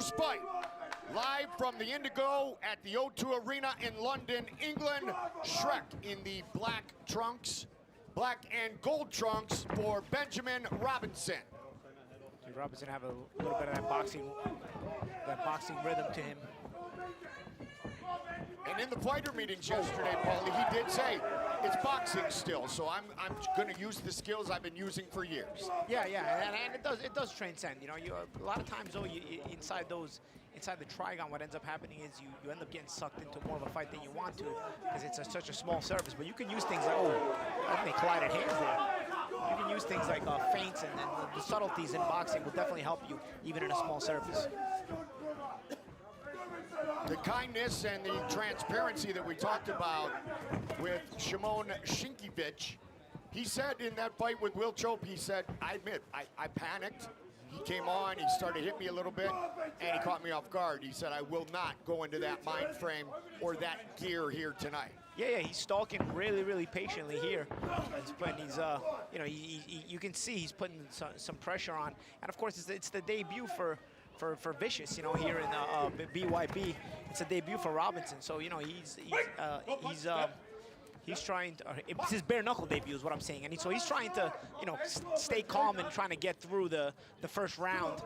first fight, live from the Indigo at the O2 Arena in London, England. Shrek in the black trunks, black and gold trunks for Benjamin Robinson. Robinson have a little bit of that boxing rhythm to him. And in the fighter meetings yesterday, Paulie, he did say it's boxing still, so I'm going to use the skills I've been using for years. Yeah, and it does transcend. You know, a lot of times though, inside the Trigon, what ends up happening is you end up getting sucked into more of a fight than you want to, because it's such a small surface. But you can use things like, I think they collided hands there. You can use things like feints and the subtleties in boxing will definitely help you even in a small surface. The kindness and the transparency that we talked about with Szymon Szynkiewicz, he said in that fight with Will Chope, he said, I admit, I panicked. He came on, he started to hit me a little bit, and he caught me off guard. He said, I will not go into that mind frame or that gear here tonight. Yeah, he's stalking really patiently here. You can see he's putting some pressure on, and of course it's the debut for Vicious, you know, here in BYB. It's a debut for Robinson, so you know he's trying to. It's his bare knuckle debut, is what I'm saying, and so he's trying to, you know, stay calm and trying to get through the first round,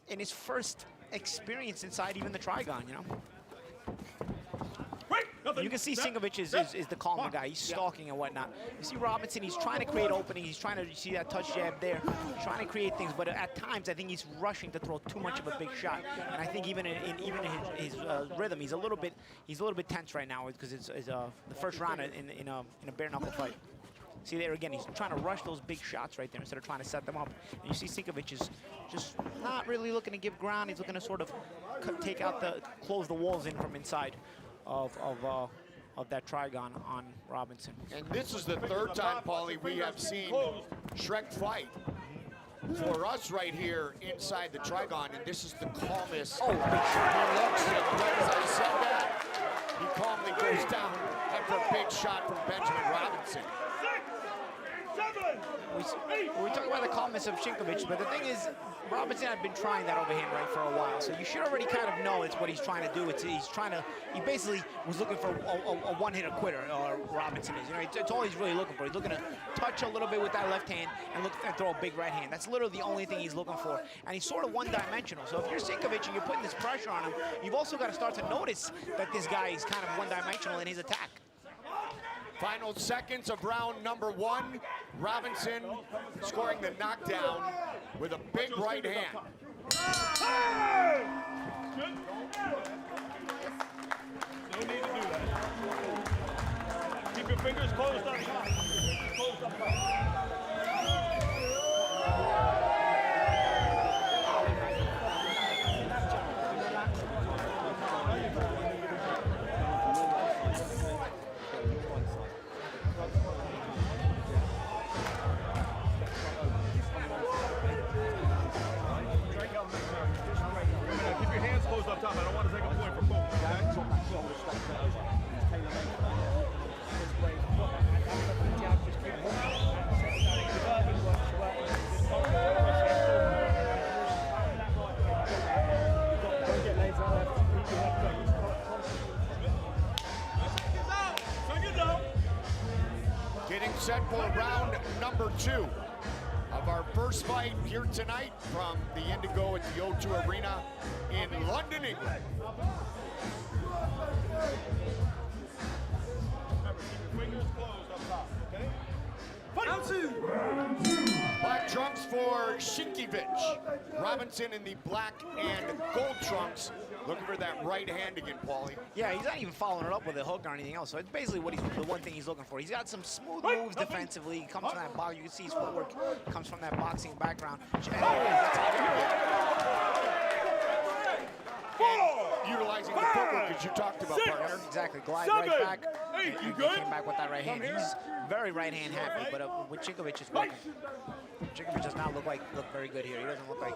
in his first experience inside even the Trigon, you know. You can see Szynkiewicz is the calmer guy. He's stalking and whatnot. You see Robinson, he's trying to create openings. He's trying to, you see that touch jab there, trying to create things. But at times, I think he's rushing to throw too much of a big shot. And I think even in his rhythm, he's a little bit tense right now because it's the first round in a bare knuckle fight. See there again, he's trying to rush those big shots right there instead of trying to set them up. And you see Szynkiewicz is just not really looking to give ground. He's looking to sort of close the walls in from inside of that Trigon on Robinson. And this is the third time, Paulie, we have seen Shrek fight for us right here inside the Trigon, and this is the calmest. He looks, and right as I said that, he calmly goes down after a big shot from Benjamin Robinson. We talk about the calmness of Szynkiewicz, but the thing is, Robinson had been trying that overhand right for a while, so you should already kind of know it's what he's trying to do. He basically was looking for a one-hitter quitter, Robinson is. You know, it's all he's really looking for. He's looking to touch a little bit with that left hand and look and throw a big right hand. That's literally the only thing he's looking for. And he's sort of one-dimensional. So if you're Szynkiewicz and you're putting this pressure on him, you've also got to start to notice that this guy is kind of one-dimensional in his attack. Final seconds of round number one. Robinson scoring the knockdown with a big right hand. No need to do that. Keep your fingers closed up top. Closed up top. Up top. I don't want to take a point from both. Getting set for round number two of our first fight here tonight from the Indigo at the O2 Arena in London, England. Remember, keep your fingers closed up top, okay? Round two. Black trunks for Szynkiewicz. Robinson in the black and gold trunks. Looking for that right hand again, Paulie. Yeah, he's not even following it up with a hook or anything else. So it's basically the one thing he's looking for. He's got some smooth moves defensively. He comes from that box. You can see his footwork comes from that boxing background. And utilizing the footwork as you talked about, partner. Exactly, glide 7, right back. 8, and you he good? came back with that right hand. Come here. He's very right hand happy, but with Szynkiewicz is working. Szynkiewicz does not look very good here. He doesn't look like.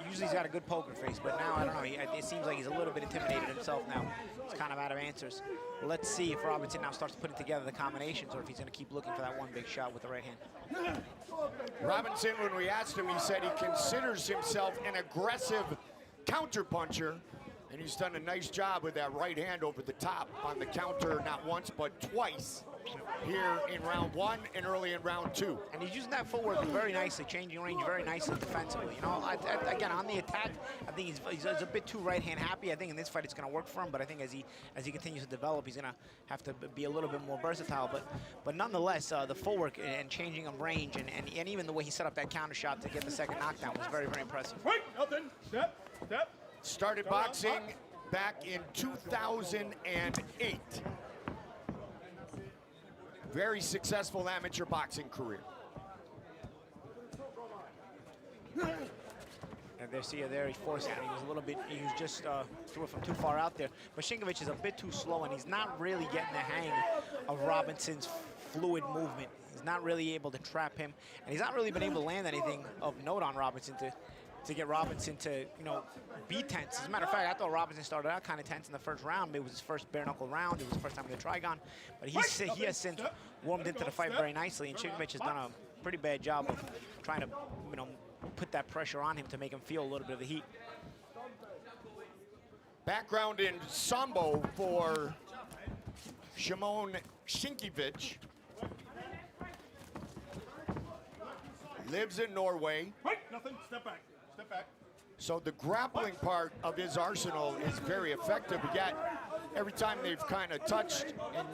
Usually he's got a good poker face, but now I don't know. It seems like he's a little bit intimidated himself now. He's kind of out of answers. Let's see if Robinson now starts putting together the combinations, or if he's going to keep looking for that one big shot with the right hand. Robinson, when we asked him, he said he considers himself an aggressive counterpuncher, and he's done a nice job with that right hand over the top on the counter, not once but twice here in round 1 and early in round 2. And he's using that footwork very nicely, changing range very nicely defensively. You know, again, on the attack, I think he's a bit too right hand happy. I think in this fight it's going to work for him, but I think as he continues to develop, he's going to have to be a little bit more versatile. But nonetheless, the footwork and changing of range and even the way he set up that counter shot to get the second knockdown was very, very impressive. Wait, nothing. Step, step. Started boxing back in 2008. Very successful amateur boxing career. And there he's forcing it. He was just threw it from too far out there. But Szynkiewicz is a bit too slow, and he's not really getting the hang of Robinson's fluid movement. He's not really able to trap him, and he's not really been able to land anything of note on Robinson to get Robinson to, you know, be tense. As a matter of fact, I thought Robinson started out kind of tense in the first round. It was his first bare knuckle round. It was the first time with the Trigon. But he has since warmed into the fight very nicely, and Szynkiewicz has done a pretty bad job of trying to, you know, put that pressure on him to make him feel a little bit of the heat. Background in Sambo for Szymon Szynkiewicz. Lives in Norway. Wait, nothing. Step back. Step back. So the grappling part of his arsenal is very effective, yet every time they've kind of touched and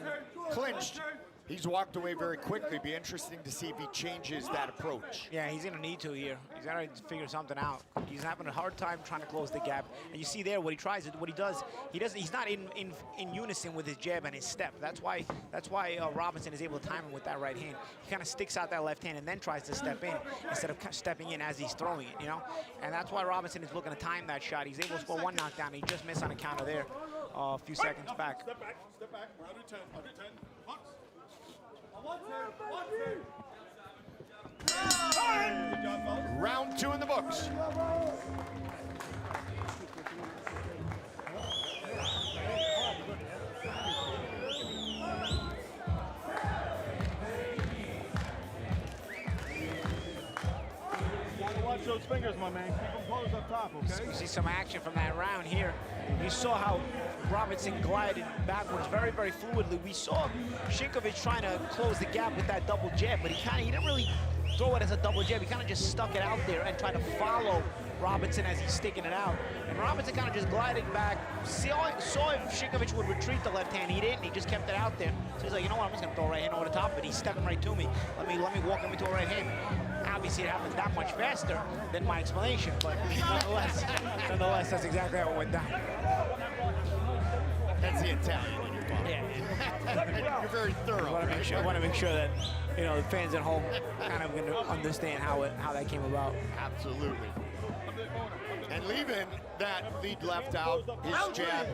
clinched, he's walked away very quickly. Be interesting to see if he changes that approach. Yeah, he's going to need to here. He's got to figure something out. He's having a hard time trying to close the gap. And you see there what he tries, what he does, he's not in unison with his jab and his step. That's why Robinson is able to time him with that right hand. He kind of sticks out that left hand and then tries to step in instead of stepping in as he's throwing it, you know? And that's why Robinson is looking to time that shot. He's able to score one knockdown. He just missed on a counter there a few seconds back. Step back. Step back. Under 10. Under 10. Box. Good job, fellas. Round 2 in the books. Watch those fingers, my man. Keep them closed up top, okay? You see some action from that round here. You saw how Robinson glided backwards very, very fluidly. We saw Szynkiewicz trying to close the gap with that double jab, but he didn't really throw it as a double jab. He kind of just stuck it out there and tried to follow Robinson as he's sticking it out. And Robinson kind of just glided back, saw if Szynkiewicz would retreat the left hand. He didn't. He just kept it out there. So he's like, you know what? I'm just going to throw a right hand over the top of it. He's stepping right to me. Let me walk him into a right hand. Obviously, it happened that much faster than my explanation, but nonetheless, that's exactly how it went down. That's the Italian in you, Bob. Yeah. You're very thorough. I want to make sure that, you know, the fans at home kind of going to understand how that came about. Absolutely. And leaving that lead left out, his jab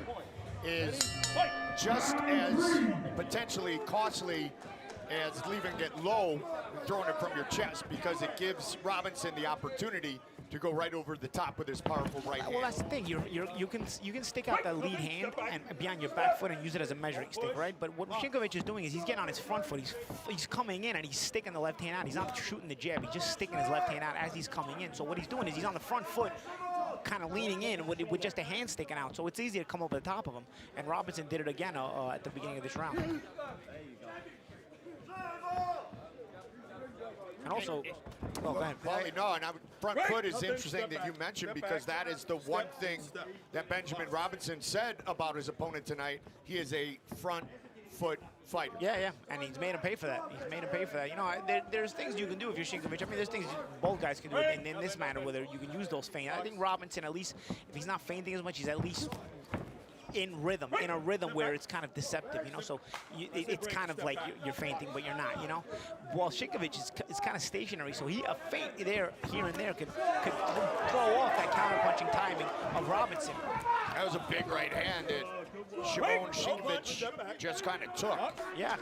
is just as potentially costly as leaving it low and throwing it from your chest, because it gives Robinson the opportunity to go right over the top with his powerful right hand. Well, that's the thing. You can stick out that lead hand and be on your back foot and use it as a measuring stick, right? But what Szynkiewicz is doing is he's getting on his front foot. He's coming in and he's sticking the left hand out. He's not shooting the jab. He's just sticking his left hand out as he's coming in. So what he's doing is he's on the front foot, kind of leaning in with just a hand sticking out. So it's easy to come over the top of him. And Robinson did it again at the beginning of this round. And also, oh, go ahead. Paulie, no, and front foot is interesting that you mentioned, because that is the one thing that Benjamin Robinson said about his opponent tonight. He is a front foot fighter. Yeah, and he's made him pay for that. You know, there's things you can do if you're Szynkiewicz. I mean, there's things both guys can do in this manner, whether you can use those feints. I think Robinson, at least, if he's not feinting as much, he's at least in a rhythm where it's kind of deceptive, you know. So it's kind of like you're feinting, but you're not, you know. While Szynkiewicz is kind of stationary, so a feint there, here and there, could throw off that counter-punching timing of Robinson. That was a big right hand that Szymon Szynkiewicz just kind of took. Yeah.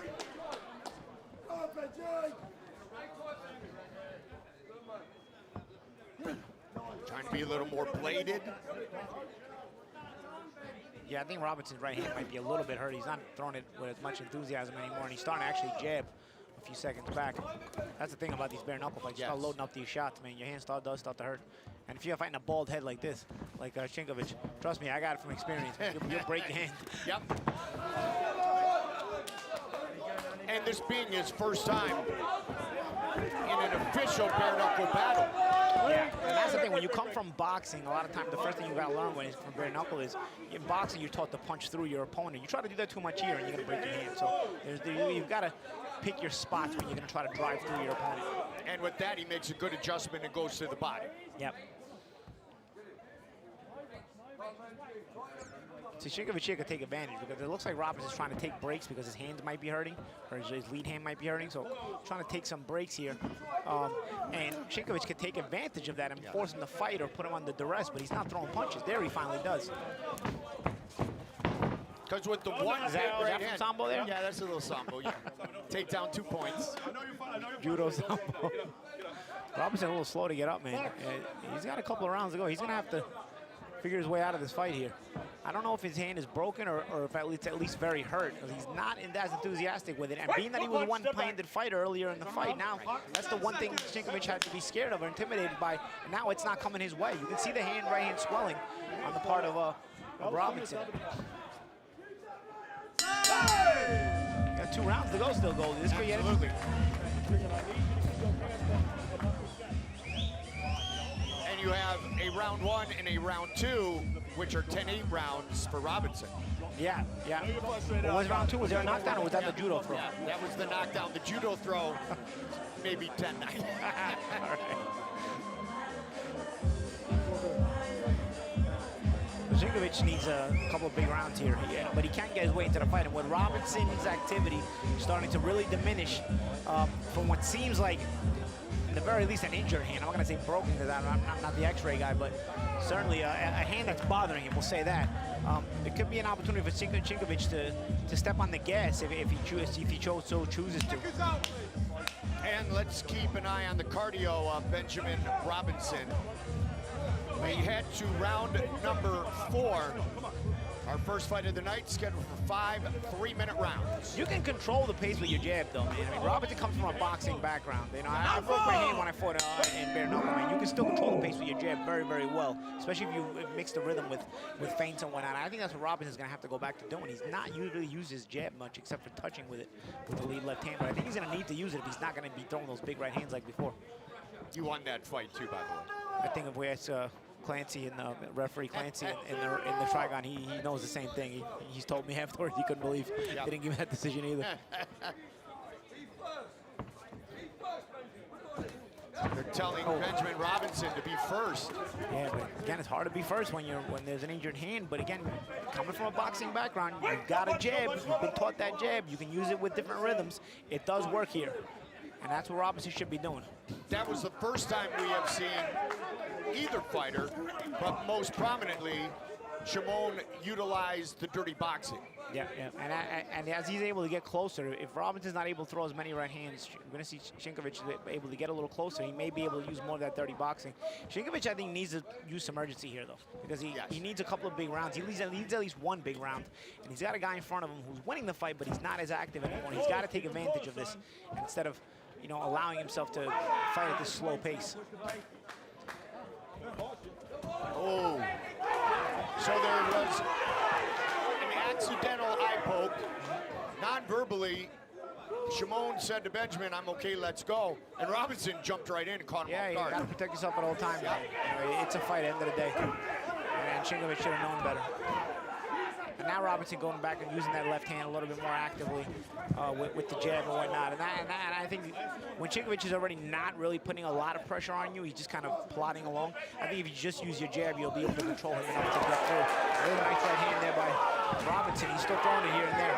Trying to be a little more bladed. Yeah, I think Robinson's right hand might be a little bit hurt. He's not throwing it with as much enthusiasm anymore, and he's starting to actually jab a few seconds back. That's the thing about these bare knuckle fights. You start loading up these shots, man. Your hand does start to hurt. And if you're fighting a bald head like this, like Szynkiewicz, trust me, I got it from experience. You'll break your hand. Yep. And this being his first time in an official bare knuckle battle. Yeah, and that's the thing. When you come from boxing, a lot of times the first thing you got to learn from bare knuckle is in boxing you're taught to punch through your opponent. You try to do that too much here, and you're gonna break your hand. So you've got to pick your spots when you're gonna try to drive through your opponent. And with that, he makes a good adjustment and goes to the body. Yep. See, Szynkiewicz here could take advantage because it looks like Robinson's trying to take breaks because his hands might be hurting, or his lead hand might be hurting. So trying to take some breaks here. And Szynkiewicz could take advantage of that and force him to fight or put him under duress, but he's not throwing punches. There he finally does. Because with the one Is that right from hand, Sambo there? Yeah, that's a little Sambo. Yeah. Take down 2 points. Judo Sambo. Robinson a little slow to get up, man. He's got a couple of rounds to go. He's going to have to figure his way out of this fight here. I don't know if his hand is broken or if it's at least very hurt. He's not as enthusiastic with it. And being that he was a one-handed fighter earlier in the fight, now that's the one thing Szynkiewicz had to be scared of or intimidated by. And now it's not coming his way. You can see the right hand swelling on the part of Robinson. Got 2 rounds to go still, Goldie. This could get Absolutely. And you have a round 1 and a round 2, which are 10-8 rounds for Robinson. Yeah. What was round 2? Was there a knockdown or was that the judo throw? Yeah, that was the knockdown. The judo throw, maybe 10-9. All right. Szynkiewicz needs a couple of big rounds here, but he can't get his way into the fight. And with Robinson's activity starting to really diminish from what seems like, at the very least, an injured hand. I'm not going to say broken because I'm not the x-ray guy, but certainly a hand that's bothering him, we'll say that. It could be an opportunity for Szynkiewicz to step on the gas if he chooses to. And let's keep an eye on the cardio of Benjamin Robinson. We head to round number 4. Our first fight of the night, scheduled for 5 3-minute rounds. You can control the pace with your jab, though, man. I mean, Robinson comes from a boxing background. You know, I broke my hand when I fought in bare knuckle, man. You can still control the pace with your jab very, very well, especially if you mix the rhythm with feints and whatnot. I think that's what Robinson's going to have to go back to doing. He's not usually used his jab much, except for touching with it with the lead left hand. But I think he's going to need to use it if he's not going to be throwing those big right hands like before. You won that fight, too, by the way. I think of where it's Clancy and the referee Clancy in the Trigon, he knows the same thing. He's told me afterwards he couldn't believe they didn't give him that decision either. They're telling Benjamin Robinson to be first. Yeah, but again, it's hard to be first when there's an injured hand. But again, coming from a boxing background, you've got a jab. You've been taught that jab. You can use it with different rhythms. It does work here. And that's what Robinson should be doing. That was the first time we have seen either fighter, but most prominently, Szymon utilized the dirty boxing. Yeah. And as he's able to get closer, if Robinson's not able to throw as many right hands, you're going to see Szynkiewicz able to get a little closer. He may be able to use more of that dirty boxing. Szynkiewicz, I think, needs to use some urgency here, though, because he needs a couple of big rounds. He needs at least one big round, and he's got a guy in front of him who's winning the fight, but he's not as active anymore. He's got to take advantage of this instead of, allowing himself to fight at this slow pace. Oh, so there was an accidental eye poke. Non-verbally, Szymon said to Benjamin, "I'm okay, let's go." And Robinson jumped right in and caught him off Yeah, you guard. got to protect yourself at all times. It's a fight at the end of the day. And Szynkiewicz should have known better. And now Robinson going back and using that left hand a little bit more actively with the jab and whatnot. And I think when Szynkiewicz is already not really putting a lot of pressure on you, he's just kind of plodding along. I think if you just use your jab, you'll be able to control him enough to get through. Really nice right hand there by Robinson. He's still throwing it here and there.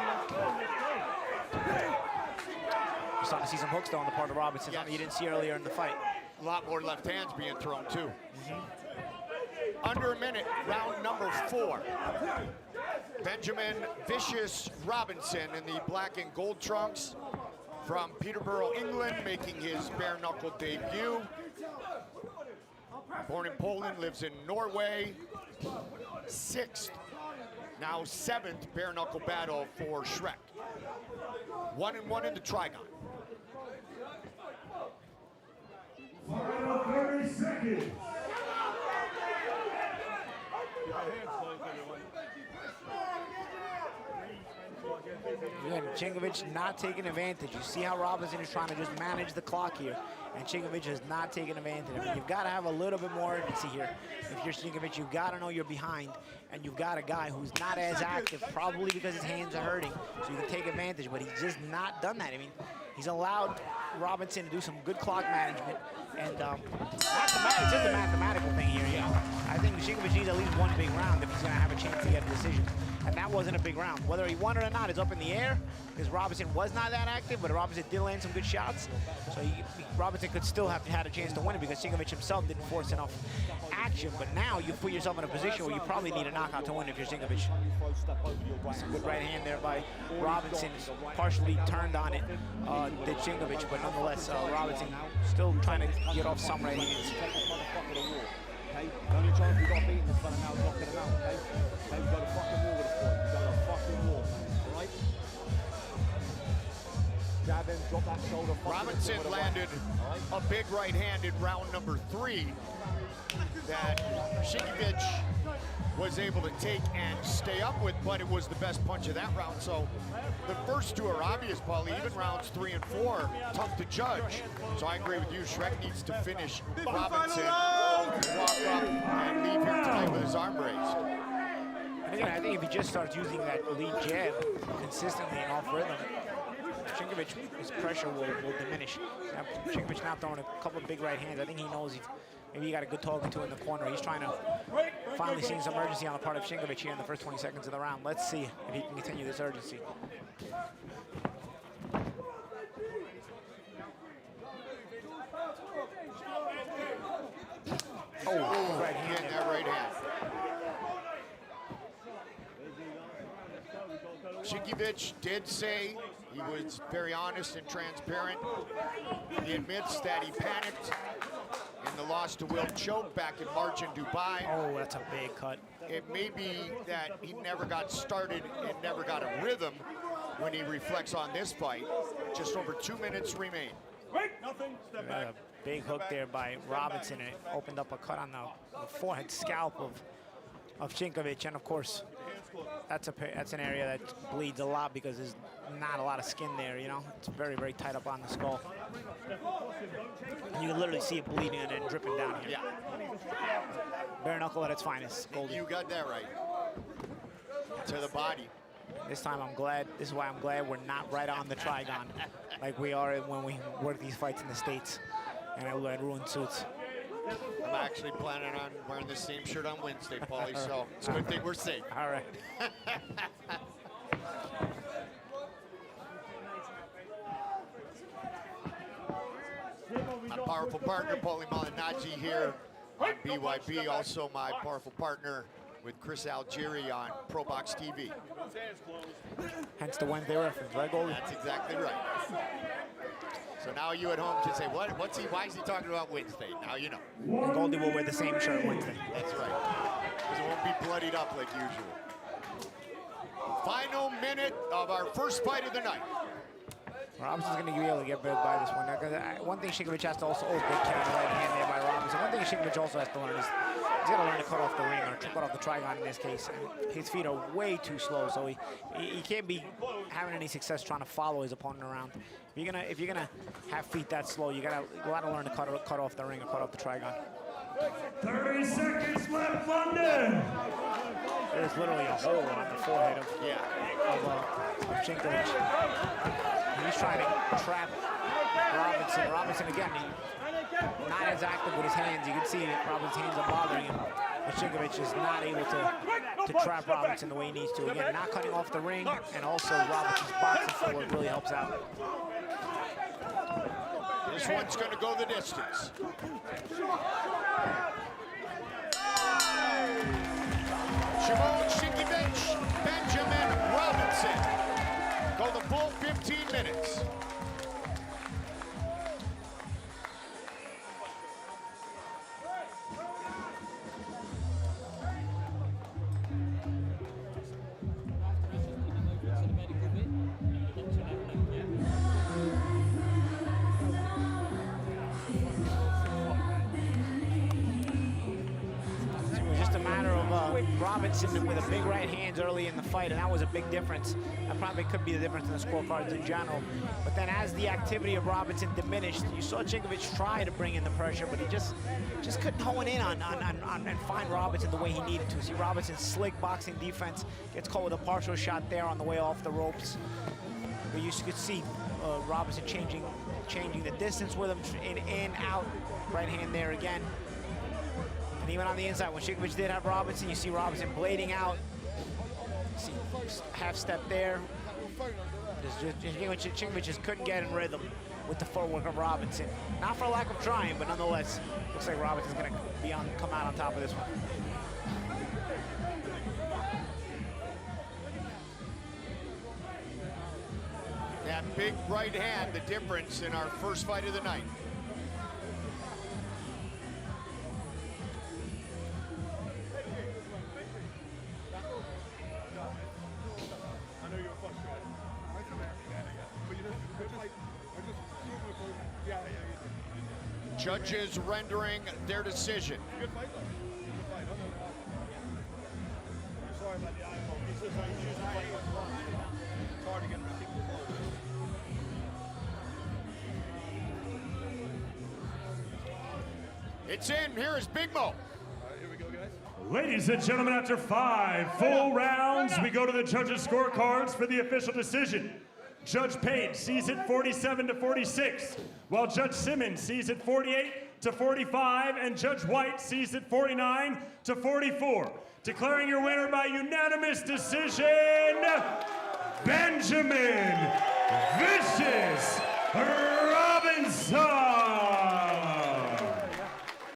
You're starting to see some hooks, though, on the part of Robinson, something you didn't see earlier in the fight. A lot more left hands being thrown, too. Under a minute, round number 4. Benjamin Vicious Robinson in the black and gold trunks from Peterborough, England, making his bare knuckle debut. Born in Poland, lives in Norway. 6th, now 7th bare knuckle battle for Shrek. 1-1 in the Trigon. Final 30 seconds. Again, Szynkiewicz not taking advantage. You see how Robinson is trying to just manage the clock here, and Szynkiewicz is not taking advantage. I mean, you've got to have a little bit more urgency here. If you're Szynkiewicz, you've got to know you're behind, and you've got a guy who's not as active, probably because his hands are hurting, so you can take advantage, but he's just not done that. I mean, he's allowed Robinson to do some good clock management, and it's just a mathematical thing here. You know, I think Szynkiewicz needs at least one big round if he's going to have a chance to get a decision. And that wasn't a big round. Whether he won it or not is up in the air, because Robinson was not that active, but Robinson did land some good shots. So Robinson could still have had a chance to win it because Szynkiewicz himself didn't force enough action. But now you put yourself in a position where you probably need a knockout to win if you're Szynkiewicz. Some good right hand there by Robinson. Partially turned on it, did Szynkiewicz, but nonetheless, Robinson still trying to get off some right hands. Okay? The only chance we've got beating this fella now is knocking him out, okay? Okay, we've got to fucking war with this boy. We've got to fucking war, alright? Jab him, drop that shoulder. Robinson landed a big right hand in round number 3 that Szynkiewicz was able to take and stay up with, but it was the best punch of that round. So the first 2 are obvious, Paulie. Even rounds 3 and 4, tough to judge. So I agree with you. Shrek needs to finish Robinson, walk up, and leave here tonight with his arm raised. And again, I think if he just starts using that lead jab consistently and off rhythm, Szynkiewicz, his pressure will diminish. Szynkiewicz now throwing a couple of big right hands. I think he knows maybe he got a good talking to in the corner. He's trying to finally see some urgency on the part of Szynkiewicz here in the first 20 seconds of the round. Let's see if he can continue this urgency. Oh, right hand. That right hand. Szynkiewicz did say, he was very honest and transparent. He admits that he panicked in the loss to Will Choke back in March in Dubai. Oh, that's a big cut. It may be that he never got started and never got a rhythm when he reflects on this fight. Just over 2 minutes remain. Nothing. Step A back. big hook there by Robinson, and it opened up a cut on the forehead scalp of Szynkiewicz, and of course, that's an area that bleeds a lot because there's not a lot of skin there, you know? It's very, very tight up on the skull. And you can literally see it bleeding and then dripping down here. Yeah, Bare knuckle at its finest, Goldie. you got that right. To the body. This time I'm glad, this is why I'm glad we're not right on the Trigon like we are when we work these fights in the States and I ruin suits. I'm actually planning on wearing the same shirt on Wednesday, Paulie, so it's a good thing we're safe. All right. My powerful partner, Paulie Malignaggi here on BYB, also my powerful partner with Chris Algieri on Pro Box TV. Hence the Wednesday reference, right, Goldie? That's exactly right. So now you at home can say, why is he talking about Wednesday? Now you know. And Goldie will wear the same shirt Wednesday. That's right. Because it won't be bloodied up like usual. Final minute of our first fight of the night. Robinson's going to be able to get bit by this one. One thing Szynkiewicz has to also, big count right hand there by Robinson. One thing Szynkiewicz also has to learn is he's got to learn to cut off the ring or cut off the Trigon in this case. And his feet are way too slow, so he can't be having any success trying to follow his opponent around. If you're gonna have feet that slow, you gotta learn to cut off the ring or cut off the Trigon. 30 seconds left, London. There's literally a hole on the forehead of Szynkiewicz. He's trying to trap Robinson. Robinson, again, not as active with his hands. You can see that Robinson's hands are bothering him. But Szynkiewicz is not able to trap Robinson the way he needs to. Again, not cutting off the ring, and also Robinson's boxing forward really helps out. This one's going to go the distance. Szymon Szynkiewicz, Benjamin Robinson. Go the full 15 minutes. Robinson with a big right hand early in the fight, and that was a big difference. That probably could be the difference in the scorecards in general. But then as the activity of Robinson diminished, you saw Szynkiewicz try to bring in the pressure, but he just couldn't hone in on and find Robinson the way he needed to. See Robinson's slick boxing defense, gets caught with a partial shot there on the way off the ropes. But you could see Robinson changing the distance with him, in, out, right hand there again. And even on the inside, when Szynkiewicz did have Robinson, you see Robinson blading out. See half step there. Szynkiewicz just couldn't get in rhythm with the footwork of Robinson. Not for lack of trying, but nonetheless, looks like Robinson's gonna come out on top of this one. That big right hand, the difference in our first fight of the night. Judges rendering their decision. Good fight, though. Good fight. Sorry about the iPhone. He says he's using the fight. It's hard to get him to keep the close. It's in. Here is Big Mo. All right, here we go, guys. Ladies and gentlemen, after 5 full rounds, we go to the judges' scorecards for the official decision. Judge Page sees it 47-46, while Judge Simmons sees it 48-45, and Judge White sees it 49-44. Declaring your winner by unanimous decision, Benjamin Vicious Robinson.